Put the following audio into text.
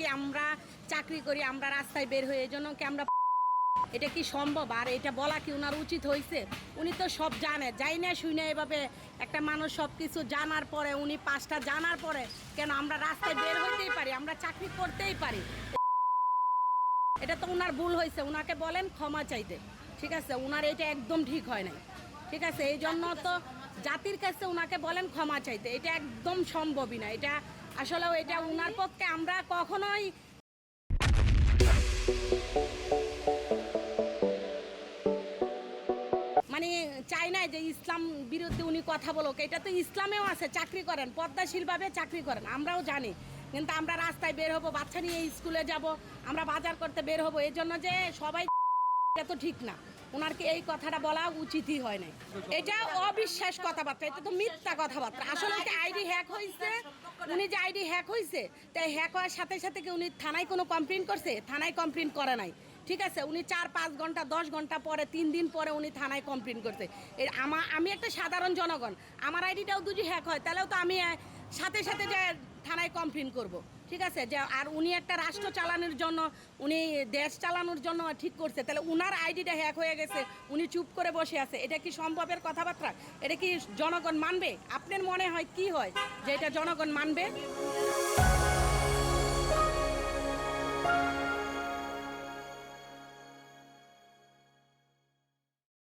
কি আমরা চাকরি করি, আমরা রাস্তায় বের হয়ে এই জন্য কি আমরা, এটা কি সম্ভব? আর এটা বলা কি ওনার উচিত হয়েছে? উনি তো সব জানে, যাই না শুই না এভাবে একটা মানুষ সব কিছু জানার পরে, উনি পাঁচটা জানার পরে কেন আমরা রাস্তায় বের হইতেই পারি, আমরা চাকরি করতেই পারি। এটা তো ওনার ভুল হয়েছে, ওনাকে বলেন ক্ষমা চাইতে, ঠিক আছে? ওনার এটা একদম ঠিক হয় নাই, ঠিক আছে? এই জন্য তো জাতির কাছে ওনাকে বলেন ক্ষমা চাইতে, এটা একদম সম্ভবই না। এটা আসলে এটা ওনার পক্ষে আমরা কখনোই মানে চাই না যে ইসলাম বিরুদ্ধে উনি কথা বলুক। এটা তো ইসলামেও আছে, চাকরি করেন, পদ্মাশীলভাবে চাকরি করেন, আমরাও জানি। কিন্তু আমরা রাস্তায় বের হবো, বাচ্চা নিয়ে স্কুলে যাব, আমরা বাজার করতে বের হবো, এই জন্য যে সবাই, এটা তো ঠিক না। ওনার কি এই কথাটা বলা উচিতই হয় না। এটা অবিশ্বাস কথাবার্তা, এটা তো মিথ্যা কথাবার্তা। আসলে কি আইডি হ্যাক হয়েছে, উনি যে আইডি হ্যাক হয়েছে, তাই হ্যাক হওয়ার সাথে সাথে কি উনি থানায় কোনো কমপ্লেন করছে? থানায় কমপ্লেন করে নাই, ঠিক আছে? উনি 4-5 ঘন্টা 10 ঘন্টা পরে, 3 দিন পরে উনি থানায় কমপ্লেন করছে। এর আমি একটা সাধারণ জনগণ, আমার আইডিটাও যদি হ্যাক হয় তাহলেও তো আমি সাথে সাথে যে থানায় কমপ্লেন করব, ঠিক আছে? যে আর উনি একটা রাষ্ট্র চালানোর জন্য, উনি দেশ চালানোর জন্য ঠিক করছে, তাহলে উনার আইডিটা হ্যাক হয়ে গেছে, উনি চুপ করে বসে আছে, এটা কি সম্ভবের কথাবার্তা? এটা কি জনগণ মানবে? আপনার মনে হয় কি হয় যে এটা জনগণ মানবে?